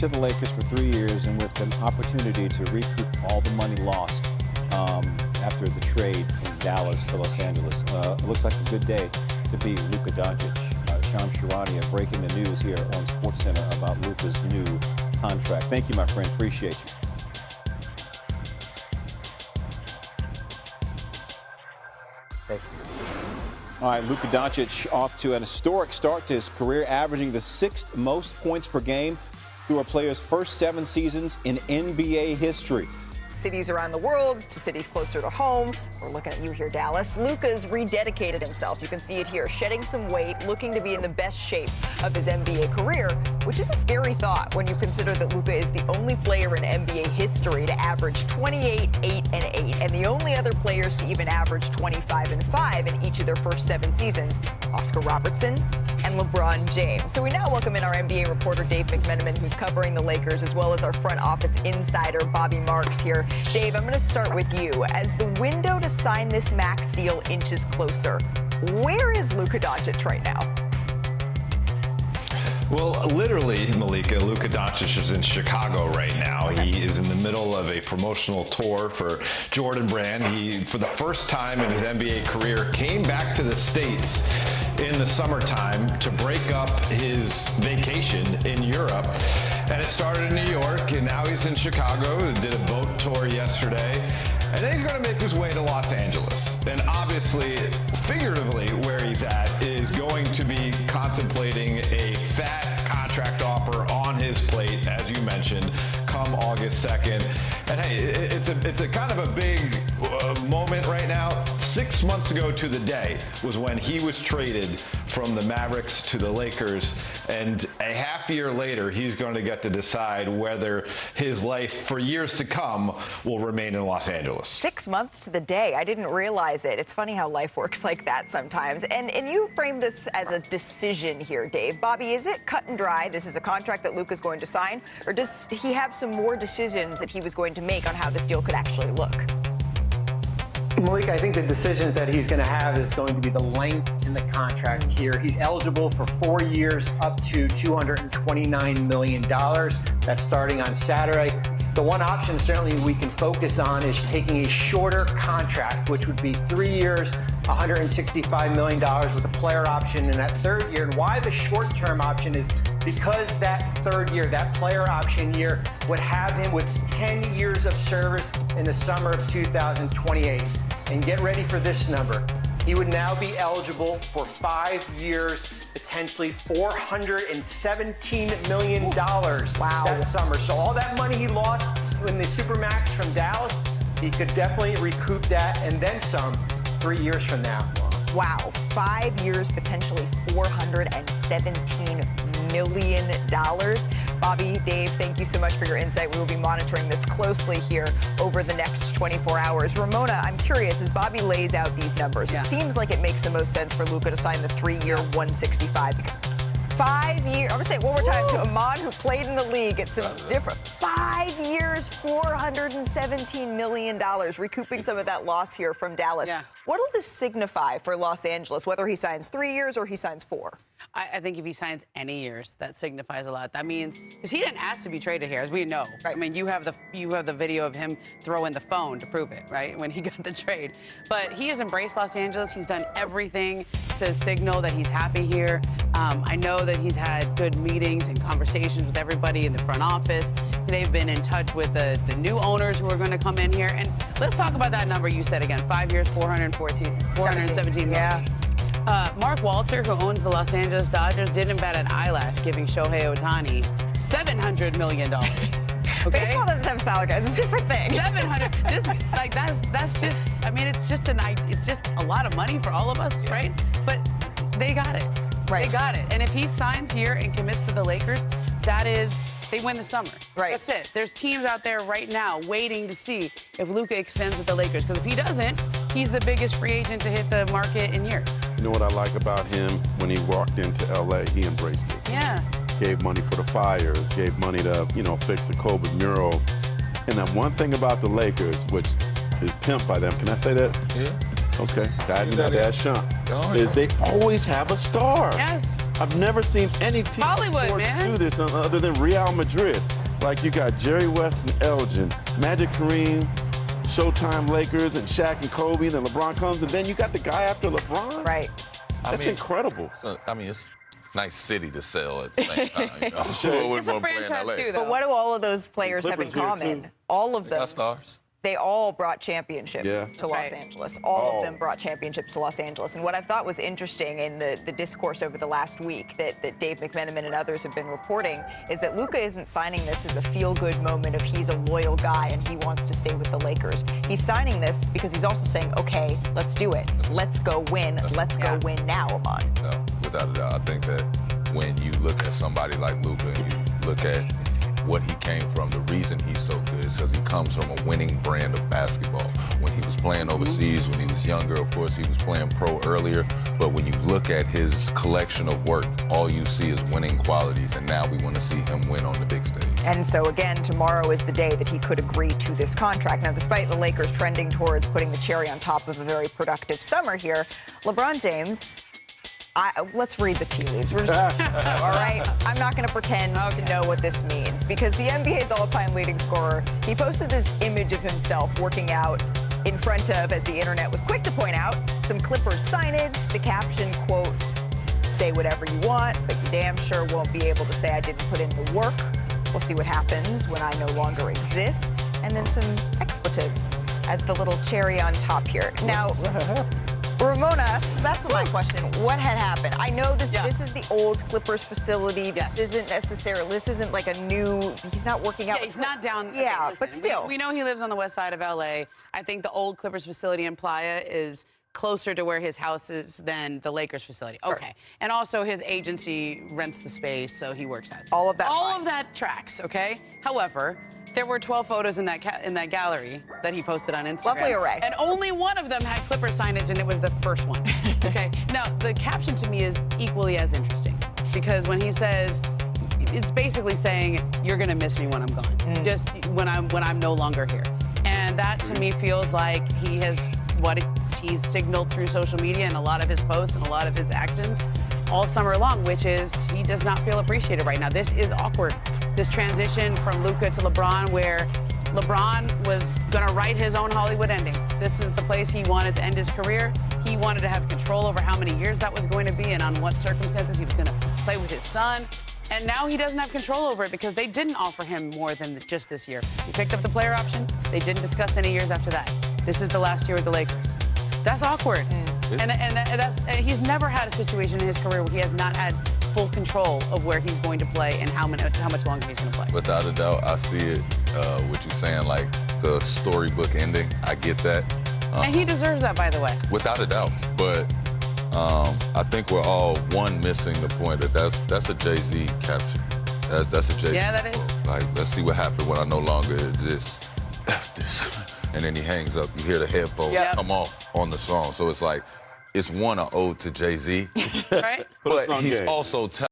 to the Lakers for 3 years and with an opportunity to recoup all the money lost after the trade from Dallas to Los Angeles. It looks like a good day to be Luka Doncic. Sharpe breaking the news here on SportsCenter about Luka's new contract. Thank you, my friend. Appreciate you. Thank you. All right, Luka Doncic off to an historic start to his career, averaging the 6th most points per game through a player's first 7 seasons in NBA history. Cities around the world to cities closer to home. We're looking at you here, Dallas. Luka's rededicated himself. You can see it here, shedding some weight, looking to be in the best shape of his NBA career, which is a scary thought when you consider that Luka is the only player in NBA history to average 28, 8, and 8, and the only other players to even average 25 and 5 in each of their first 7 seasons, Oscar Robertson and LeBron James. So we now welcome in our NBA reporter, Dave McMenamin, who's covering the Lakers, as well as our front office insider, Bobby Marks here. Dave, I'm going to start with you. As the window to sign this max deal inches closer, where is Luka Doncic right now? Well, literally, Malika, Luka Doncic is in Chicago right now. He is in the middle of a promotional tour for Jordan Brand. He, for the first time in his NBA career, came back to the States in the summertime to break up his vacation in Europe. And it started in New York, and now he's in Chicago. Did a boat tour yesterday. And then he's going to make his way to Los Angeles. And obviously, figuratively, where he's at is going to be contemplating a fat contract offer on his plate, as you mentioned, come August 2nd. And hey, it's a kind of a big moment right now. 6 months ago to the day was when he was traded from the Mavericks to the Lakers. And a half year later, he's going to get to decide whether his life for years to come will remain in Los Angeles. 6 months to the day. I didn't realize it. It's funny how life works like that sometimes. And you framed this as a decision here, Dave. Bobby, is it cut and dry? This is a contract that Luka's going to sign? Or does he have some more decisions that he was going to make on how this deal could actually look? Malik, I think the decisions that he's going to have is going to be the length in the contract here. He's eligible for 4 years up to $229 million. That's starting on Saturday. The one option certainly we can focus on is taking a shorter contract, which would be 3 years, $165 million with a player option in that 3rd year. And why the short-term option is because that 3rd year, that player option year, would have him with 10 years of service in the summer of 2028. And get ready for this number. He would now be eligible for 5 years, potentially $417 million that summer. So all that money he lost in the Supermax from Dallas, he could definitely recoup that and then some 3 years from now. Wow, 5 years, potentially $417 million. Bobby, Dave, thank you so much for your insight. We will be monitoring this closely here over the next 24 hours. Ramona, I'm curious, as Bobby lays out these numbers, it seems like it makes the most sense for Luka to sign the 3-year 165 because 5 years, I'm going to say it one more time to Ahmad, who played in the league. It's some different. 5 years, $417 million, recouping some of that loss here from Dallas. What will this signify for Los Angeles, whether he signs 3 years or he signs 4? I think if he signs any years, that signifies a lot. That means, because he didn't ask to be traded here, as we know. Right. I mean, you have the video of him throwing the phone to prove it, right, when he got the trade. But he has embraced Los Angeles. He's done everything to signal that he's happy here. I know that he's had good meetings and conversations with everybody in the front office. They've been in touch with the new owners who are going to come in here. And let's talk about that number you said again. 5 years, $417 million. Yeah. Mark Walter, who owns the Los Angeles Dodgers, didn't bat an eyelash giving Shohei Ohtani $700 million. Okay? Baseball doesn't have salary guys. It's a different thing. 700. That's just. I mean, it's just a lot of money for all of us, right? But they got it. Right. They got it. And if he signs here and commits to the Lakers, that is. They win the summer. Right. That's it. There's teams out there right now waiting to see if Luka extends with the Lakers. Because if he doesn't, he's the biggest free agent to hit the market in years. You know what I like about him? When he walked into L.A., he embraced it. Yeah. Gave money for the fires, gave money to, fix a Kobe mural. And then one thing about the Lakers, which is pimped by them, can I say that? Yeah. Okay. God, you know that, Shannon, is they always have a star. Yes. I've never seen any team Hollywood, sports man. do this other than Real Madrid. Like, you got Jerry West and Elgin, Magic Kareem, Showtime Lakers, and Shaq and Kobe, and then LeBron comes, and then you got the guy after LeBron? Right. That's incredible. It's a nice city to sell at the same time. You know? It's a franchise, too, though. But what do all of those players have in Clippers here, common? too. All of They them. got stars. They all brought championships to Los right. Angeles. All of them brought championships to Los Angeles. And what I thought was interesting in the discourse over the last week that Dave McMenamin and others have been reporting is that Luka isn't signing this as a feel-good moment of he's a loyal guy and he wants to stay with the Lakers. He's signing this because he's also saying, okay, let's do it. Let's go win. Let's go win now, Amon. No, without a doubt. I think that when you look at somebody like Luka and you look at what he came from, the reason he's so good is because he comes from a winning brand of basketball. When he was playing overseas, when he was younger, of course, he was playing pro earlier. But when you look at his collection of work, all you see is winning qualities. And now we want to see him win on the big stage. And so, again, tomorrow is the day that he could agree to this contract. Now, despite the Lakers trending towards putting the cherry on top of a very productive summer here, LeBron James... let's read the tea leaves. We're just, all right? I'm not going to pretend to know what this means because the NBA's all-time leading scorer, he posted this image of himself working out in front of, as the internet was quick to point out, some Clippers signage. The caption, quote, say whatever you want, but you damn sure won't be able to say I didn't put in the work. We'll see what happens when I no longer exist. And then some expletives as the little cherry on top here. Now, Ramona, that's my question. What had happened? I know this is the old Clippers facility. This isn't like a new, he's not working out. Yeah, he's not down. Yeah, okay, but still. We know he lives on the west side of LA. I think the old Clippers facility in Playa is closer to where his house is than the Lakers facility. Sure. Okay. And also his agency rents the space, so he works out. All of that All fine. of that tracks, okay? However, there were 12 photos in that gallery that he posted on Instagram. Lovely array. And only one of them had Clipper signage, and it was the first one. Okay. Now, the caption to me is equally as interesting because when he says, it's basically saying, you're going to miss me when I'm gone, just when I'm no longer here. And that to me feels like he's signaled through social media and a lot of his posts and a lot of his actions all summer long, which is he does not feel appreciated right now. This is awkward. This transition from Luka to LeBron, where LeBron was going to write his own Hollywood ending. This is the place he wanted to end his career. He wanted to have control over how many years that was going to be and on what circumstances he was going to play with his son. And now he doesn't have control over it because they didn't offer him more than just this year. He picked up the player option. They didn't discuss any years after that. This is the last year with the Lakers. That's awkward. And he's never had a situation in his career where he has not had full control of where he's going to play and how much longer he's going to play. Without a doubt, I see it, what you're saying, like the storybook ending. I get that. And he deserves that, by the way. Without a doubt. But I think we're all missing the point that that's a Jay-Z caption. That's a Jay-Z. Yeah, that is. Like, let's see what happened when I no longer exist. F this. And then he hangs up. You hear the headphones come off on the song. So it's like, it's an ode to Jay-Z. Right? But he's also